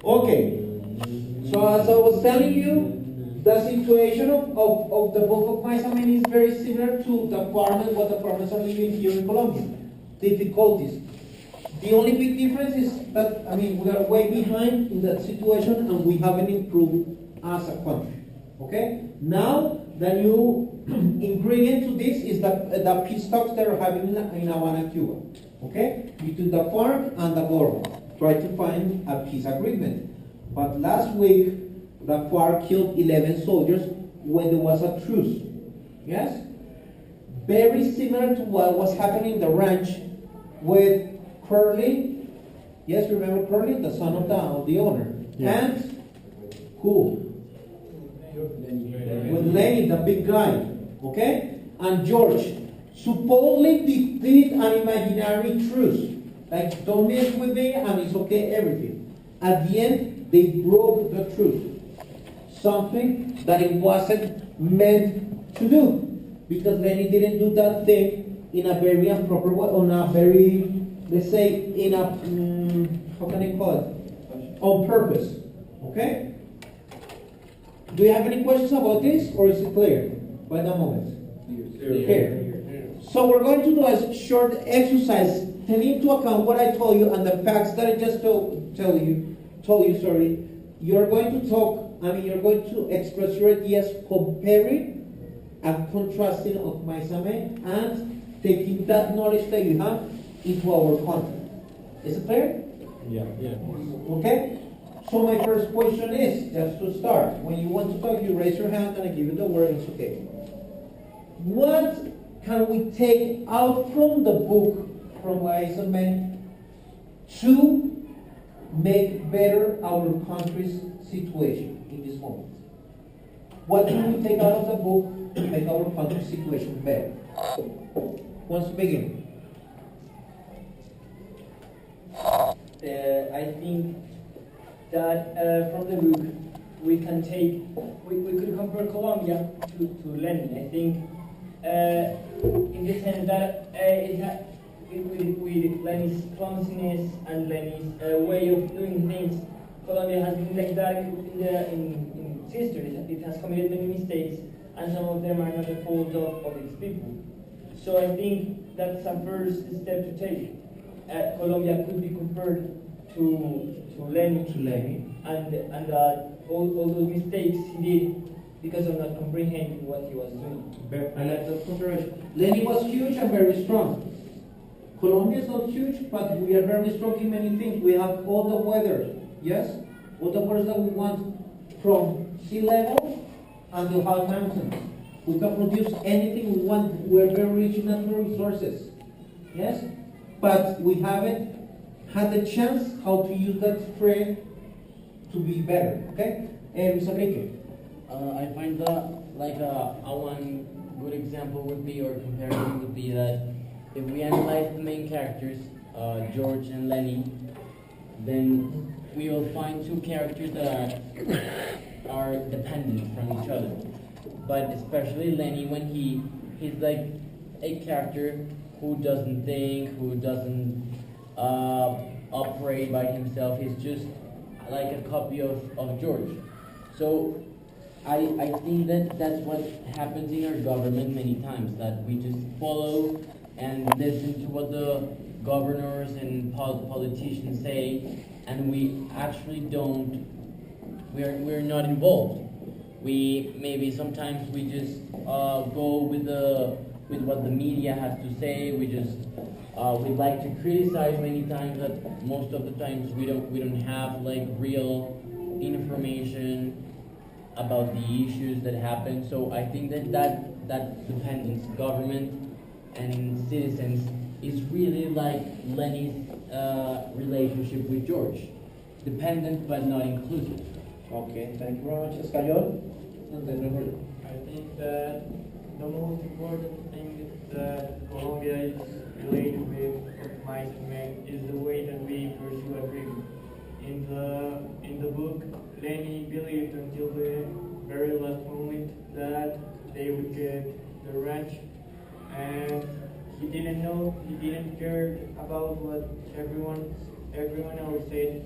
Okay, so as I was telling you, the situation of the Gulf of Mayasamén is very similar to the farmers, what the farmers are living here in Colombia. Difficulties. The only big difference is that, I mean, we are way behind in that situation and we haven't improved as a country. Okay? Now, the new ingredient to this is the peace talks that are having in Havana, Cuba. Okay? Between the FARC and the government. Try to find a peace agreement. But last week, the FARC killed 11 soldiers when there was a truce. Yes? Very similar to what was happening in the ranch with Curly. Yes, remember Curly, the son of the owner. Yeah. And who? With Lenny, the big guy. Okay? And George. Supposedly they did an imaginary truce. Like, don't mess with me and it's okay, everything. At the end, they broke the truce. Something that it wasn't meant to do. Because Lenny didn't do that thing in a very improper way, on a very, let's say, in a, how can I call it? On purpose. Okay? Do you have any questions about this, or is it clear by the moment? Clear. So we're going to do a short exercise, taking into account what I told you and the facts that I just told you. You're going to talk, you're going to express your ideas comparing and contrasting of Mayasamén and taking that knowledge that you have into our content. Is it clear? Yeah. Okay? So my first question is, just to start, when you want to talk, you raise your hand and I give you the word, it's okay. What can we take out from the book, from Mayasamén, to make better our country's situation in this moment? What can we take out of the book to make our country's situation better? Who wants to begin? I think that from the book we can take, we could compare Colombia to Lenin. I think in the sense that with Lenin's clumsiness and Lenin's way of doing things, Colombia has been like that in its history. It has committed many mistakes, and some of them are not the fault of its people. So I think that's a first step to take. Colombia could be compared to Lenin, and all those mistakes he did because of not comprehending what he was doing. I like that comparison. Lenin was huge and very strong. Colombia is not huge, but we are very strong in many things. We have all the weather, yes? All the weather that we want, from sea level and the high mountains. We can produce anything we want. We're very rich in natural resources, yes? But we haven't had the chance how to use that strength to be better, okay? Mr. Enrique. I find that one good example would be, or comparison would be, that if we analyze the main characters, George and Lenny, then we will find two characters that are dependent from each other. But especially Lenny, when he's like a character who doesn't think, who doesn't operate by himself. He's just like a copy of George. So I think that that's what happens in our government many times, that we just follow and listen to what the governors and politicians say, and we actually we're not involved. We maybe sometimes we just go with what the media has to say. We just we like to criticize many times, but most of the times we don't have like real information about the issues that happen. So I think that dependence, government and citizens, is really like Lenny's relationship with George, dependent but not inclusive. Okay, thank you very much. Escayol? And then Roberto. I think that the most important thing that Colombia is related with Mayasamén is the way that we pursue a dream. In the book, Lenny believed until the very last moment that they would get the ranch, and he didn't care about what everyone else said.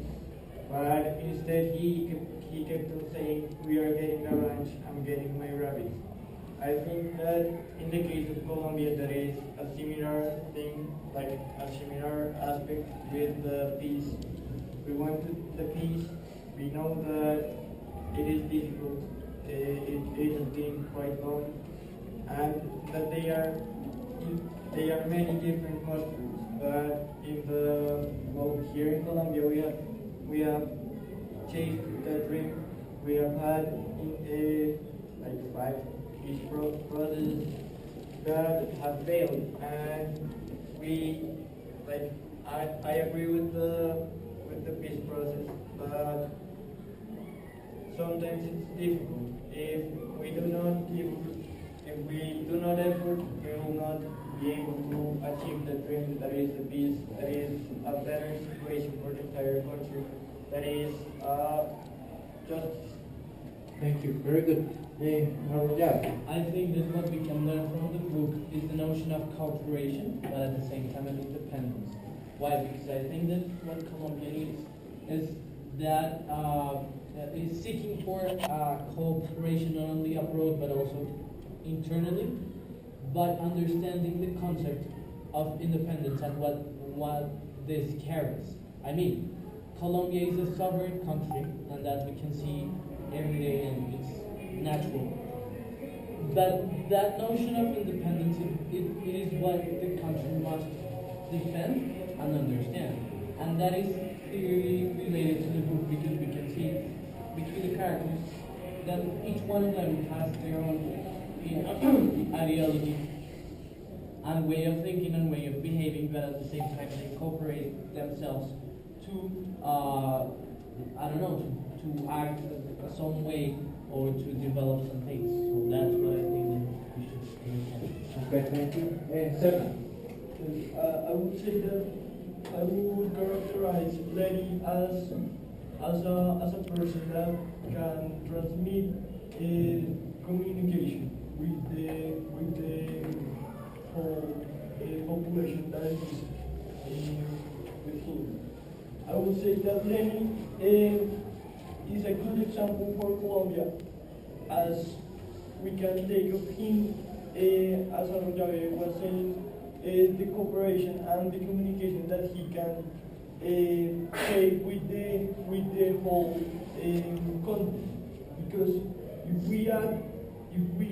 But instead he kept on saying, we are getting the ranch, I'm getting my rabbits. I think that in the case of Colombia there is a similar thing, like a similar aspect with the peace. We want the peace. We know that it is difficult. It has been quite long, and that they are many different mushrooms. But here in Colombia we have chased that dream. We have had like 5 peace processes that have failed, and I agree with the peace process, but sometimes it's difficult. If we do not effort, we will not be able to achieve the dream that is the peace, that is a better situation for the entire country, that is justice. Thank you. Very good. Marujab. I think that what we can learn from the book is the notion of cooperation, but at the same time an independence. Why? Because I think that what Colombia needs is that is seeking for cooperation not only abroad but also internally, but understanding the concept of independence and what this carries. I mean, Colombia is a sovereign country, and that we can see every day, and it's natural. But that notion of independence, it is what the country must defend and understand. And that is clearly related to the book, because we can see between the characters that each one of them has their own ideology and way of thinking and way of behaving, but at the same time they cooperate themselves to, to act some way or to develop some things. So that's what I think that we should understand. Okay, thank you. Seven. I would say that I would characterize Lenny as a person that can transmit communication with the whole population that is with him. I would say that Lenny is a good example for Colombia, as we can take of him, as Arroyave was saying, the cooperation and the communication that he can take with the whole country. Because if we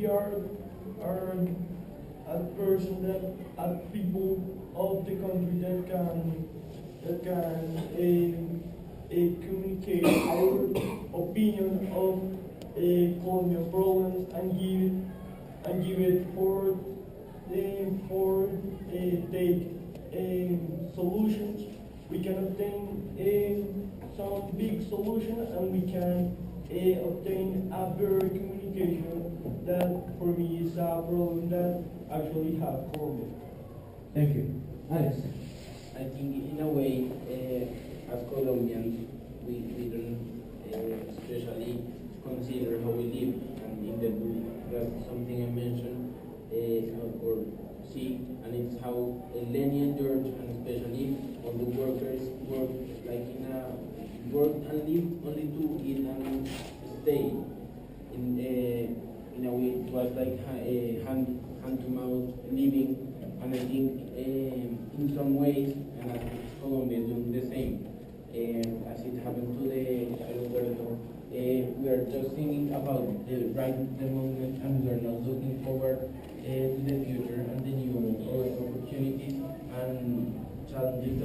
are a person that are people of the country that can communicate our opinion of Colombian problems and give it for take solutions. We can obtain some big solutions, and we can obtain a better communication that for me is a problem that actually have Colombia. Thank you. Alex. I think in a way, as Colombians, we don't especially consider how we live. And in the book, that's something I mentioned or see, and it's how Lenny and George, and especially all the workers, work like work and live only to eat and stay. In a way, it was like hand to mouth living, and I think in some ways, and I think Colombia is doing the same. As it happened to the aeropuerto, we are just thinking about the moment, and we are not looking forward to the future and the new opportunities and challenges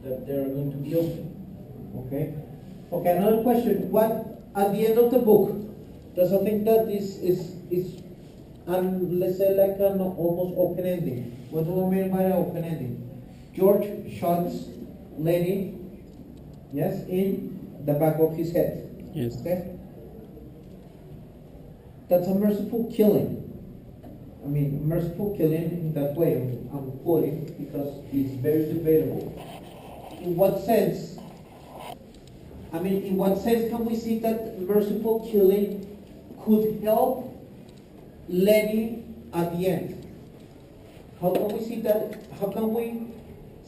that they are going to be open. Okay. Okay, another question. What, at the end of the book, does I think that is let's say like an almost open ending. What do I mean by open ending? George shoots Lenny, yes, in the back of his head. Yes. Okay? That's a merciful killing. I mean, merciful killing in that way, I'm quoting, because it's very debatable. In what sense? In what sense can we see that merciful killing could help Lenny at the end? How can we see that? How can we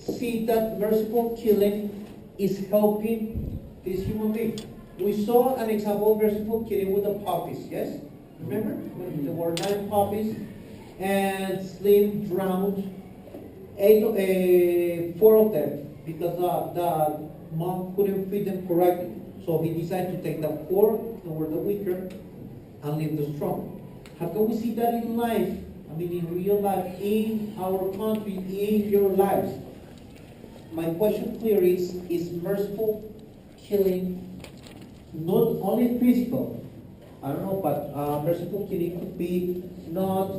see that merciful killing is helping this human being? We saw an example of merciful killing with the puppies, yes? Remember? When there were 9 puppies and Slim drowned 4 of them because the mom couldn't feed them correctly. So he decided to take the 4 that were the weaker and leave the strong. How can we see that in life? I mean, in real life, in our country, in your lives? My question clear is merciful killing not only physical? I don't know, but merciful killing could be not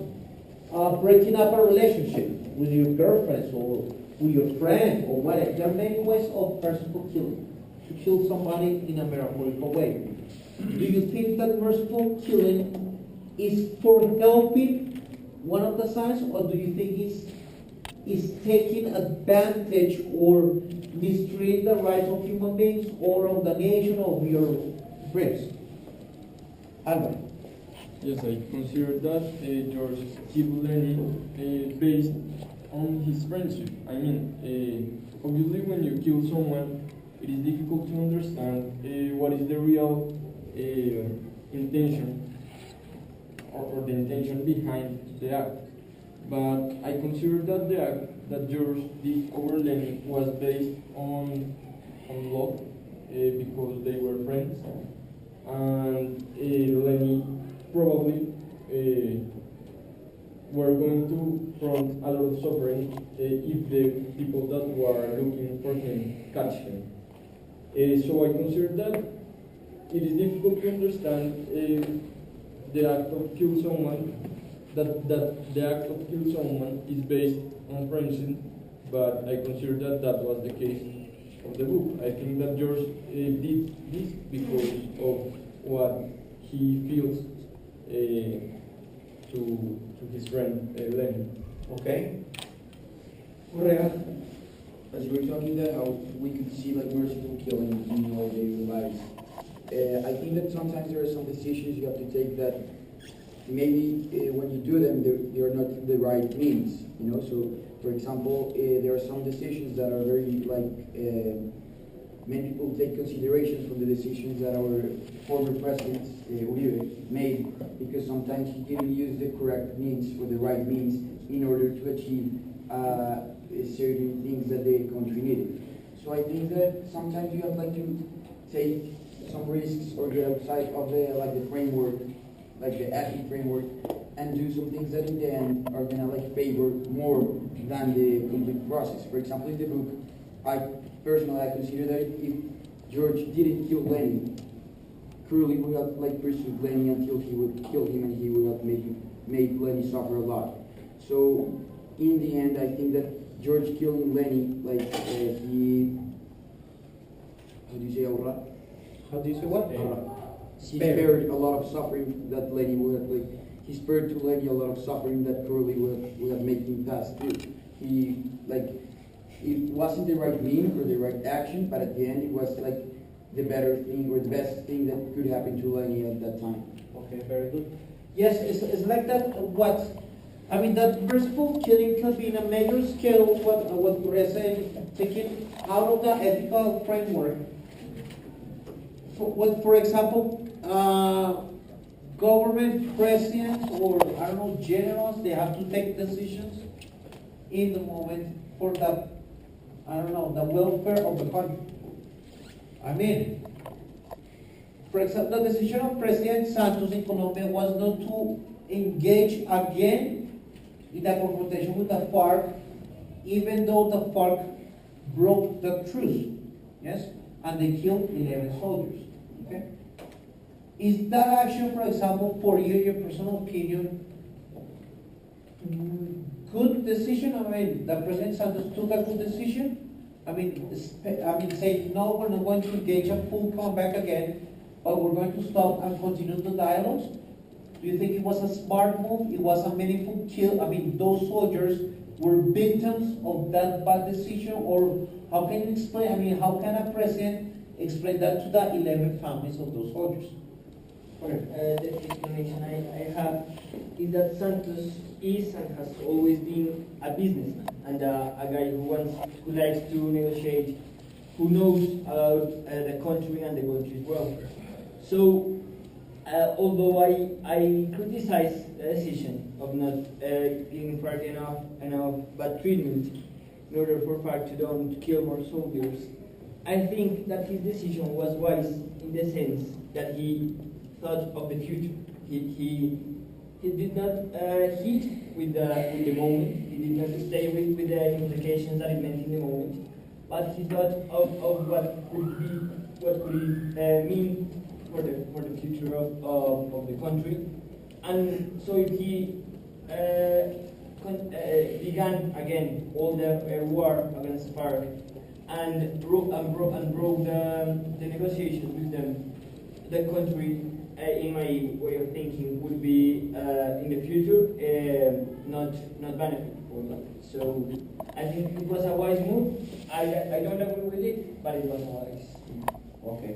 breaking up a relationship with your girlfriend or with your friend or whatever. There are many ways of merciful killing. To kill somebody in a metaphorical way. Do you think that merciful killing is for helping one of the sides, or do you think it's taking advantage or mistreating the rights of human beings or of the nation of your friends? Alvaro. Yes, I consider that George killed Lenny based on his friendship. I mean, obviously when you kill someone, it is difficult to understand what is the real intention or the intention behind the act. But I consider that the act that George did over Lenny was based on love because they were friends, and Lenny probably were going to front a lot of suffering if the people that were looking for him catch him. So I consider that it is difficult to understand the act of kill someone, that the act of kill someone is based on friendship, but I consider that was the case of the book. I think that George did this because of what he feels to his friend Lenny. Okay. Correa. As you were talking about how we could see like merciful killing in our daily lives, I think that sometimes there are some decisions you have to take that maybe when you do them, they are not the right means, you know. So, for example, there are some decisions that are very like many people take considerations from the decisions that our former president Uribe made, because sometimes he didn't use the correct means or the right means in order to achieve certain things that the country needed. So I think that sometimes you have like to take some risks or get outside of the framework, like the ethic framework, and do some things that in the end are gonna like favor more than the complete process. For example, in the book, I consider that if George didn't kill Lenny, Curly would have like pursued Lenny until he would kill him, and he would have made Lenny suffer a lot. So in the end, I think that George killing Lenny, like he, how do you say ahorra? How do you say what? He spared a lot of suffering that Lenny would have, like, he spared to Lenny a lot of suffering that Curly would have made him pass through. He, like, it wasn't the right mean or the right action, but at the end it was like the better thing or the best thing that could happen to Lenny at that time. Okay, very good. Yes, it's like that. I mean, that merciful killing can be in a major scale, what we're saying, taken out of the ethical framework. For example, government presidents or, I don't know, generals, they have to take decisions in the moment for the, I don't know, the welfare of the country. I mean, for example, the decision of President Santos in Colombia was not to engage again in the confrontation with the FARC, even though the FARC broke the truce, yes, and they killed 11 soldiers. Okay, is that action, for example, for you, your personal opinion, good decision? I mean, the President Santos took a good decision. I mean, say no, we're not going to engage a full comeback again, but we're going to stop and continue the dialogues. Do you think it was a smart move? It was a meaningful kill? I mean, those soldiers were victims of that bad decision, or how can you explain? I mean, how can a president explain that to the 11 families of those soldiers? The explanation I have is that Santos is and has always been a businessman and a guy who likes to negotiate, who knows about the country and the country's welfare. So, although I criticize the decision of not giving FARC enough bad treatment in order for FARC to don't kill more soldiers, I think that his decision was wise in the sense that he thought of the future. He did not hit with the moment. He did not stay with the implications that it meant in the moment. But he thought of what could it mean for the future of the country. And so if he began again all the war against FARC and broke the negotiations with them, the country, in my way of thinking, would be in the future not benefit for that. So I think it was a wise move. I don't agree with it, but it was wise. Okay.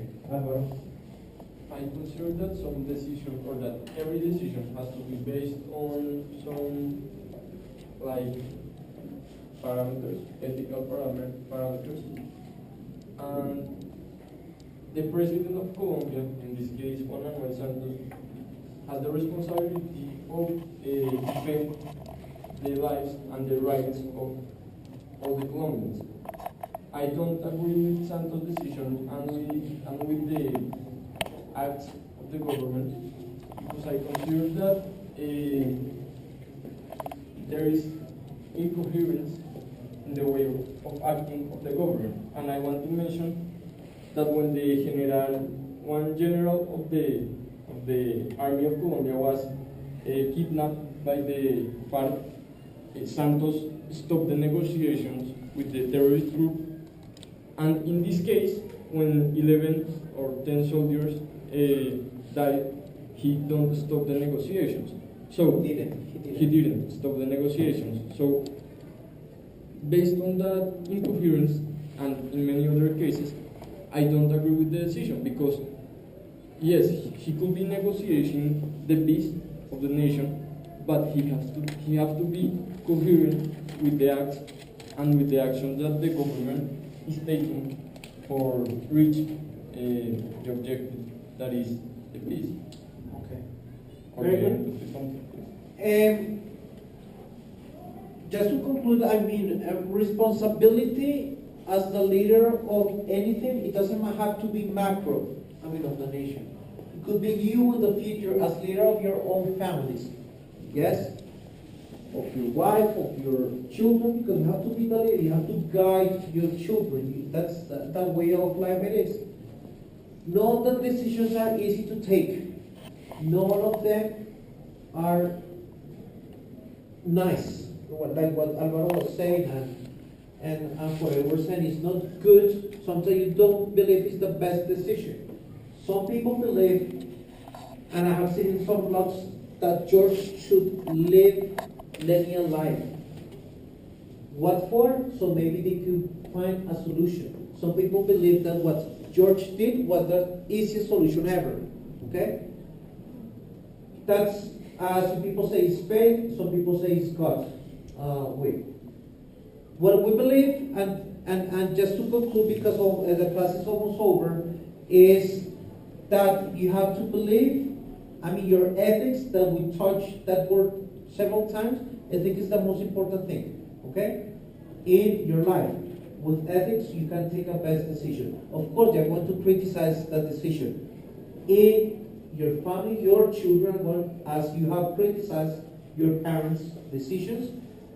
I consider that some decision, or that every decision has to be based on some like parameters, ethical parameters, and the president of Colombia, in this case Juan Manuel Santos, has the responsibility of defend the lives and the rights of all the Colombians. I don't agree with Santos' decision and with the acts of the government, because I consider that there is incoherence in the way of acting of the government. And I want to mention that when one general of the Army of Colombia was kidnapped by the FARC, Santos stopped the negotiations with the terrorist group. And in this case, when 11 or 10 soldiers died, he don't stop the negotiations. So he didn't stop the negotiations. So based on that incoherence, and in many other cases, I don't agree with the decision, because yes, he could be negotiating the peace of the nation, but he has to be coherent with the acts and with the actions that the government is taking for reach the objective, that is the peace. Okay. Or Very the good. end of the conflict. Just to conclude, I mean, responsibility as the leader of anything, it doesn't have to be macro, I mean, of the nation. It could be you in the future as leader of your own families. Yes? Of your wife, of your children, because you have to be the leader, you have to guide your children. That's the way of life it is. None of the decisions are easy to take. None of them are nice. Like what Alvaro was saying and what I was saying, it's not good. Sometimes you don't believe it's the best decision. Some people believe, and I have seen in some blogs, that George should live Lenny alive. What for? So maybe they could find a solution. Some people believe that what George did was the easiest solution ever. Okay? That's, some people say it's fate, some people say it's God. Wait. What we believe, and just to conclude, because the class is almost over, is that you have to believe, I mean, your ethics, that we touched that word several times, I think is the most important thing, okay? In your life. With ethics, you can take a best decision. Of course, they're going to criticize the decision. In your family, your children are going, as you have criticized your parents' decisions,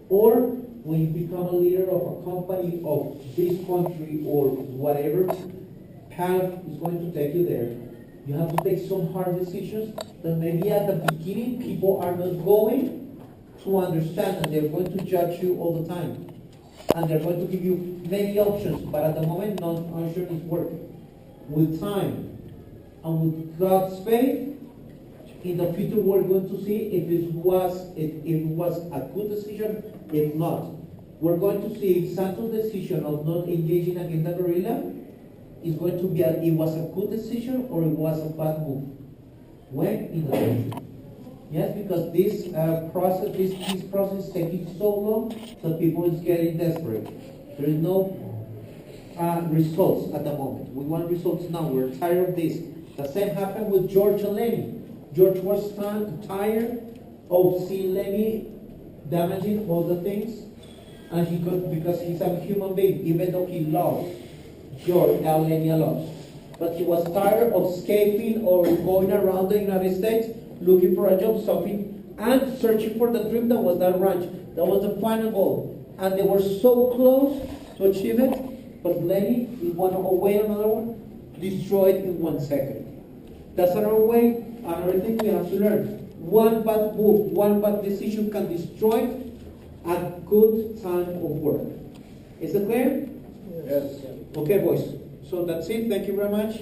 or when you become a leader of a company, of this country, or whatever path is going to take you there, you have to take some hard decisions that maybe at the beginning people are not going to understand, and they're going to judge you all the time. And they're going to give you many options, but at the moment, none option is working. With time and with God's faith, in the future we're going to see if it was a good decision, if not. We're going to see if Santos' decision of not engaging against the guerrilla is going to be it was a good decision or it was a bad move. When? In the future. Yes, because this process, this process is taking so long that people is getting desperate. There is no results at the moment. We want results now. We're tired of this. The same happened with George and Lenny. George was tired of seeing Lenny damaging all the things, and he could, because he's a human being, even though he loves George and Lenny a lot. But he was tired of escaping or going around the United States looking for a job, stopping and searching for the dream that was that ranch. That was the final goal. And they were so close to achieve it, but Lenny, in one way or another one, destroyed in 1 second. That's another way, another thing we have to learn. One bad move, one bad decision can destroy a good time of work. Is it clear? Yes. Okay, boys. So that's it. Thank you very much.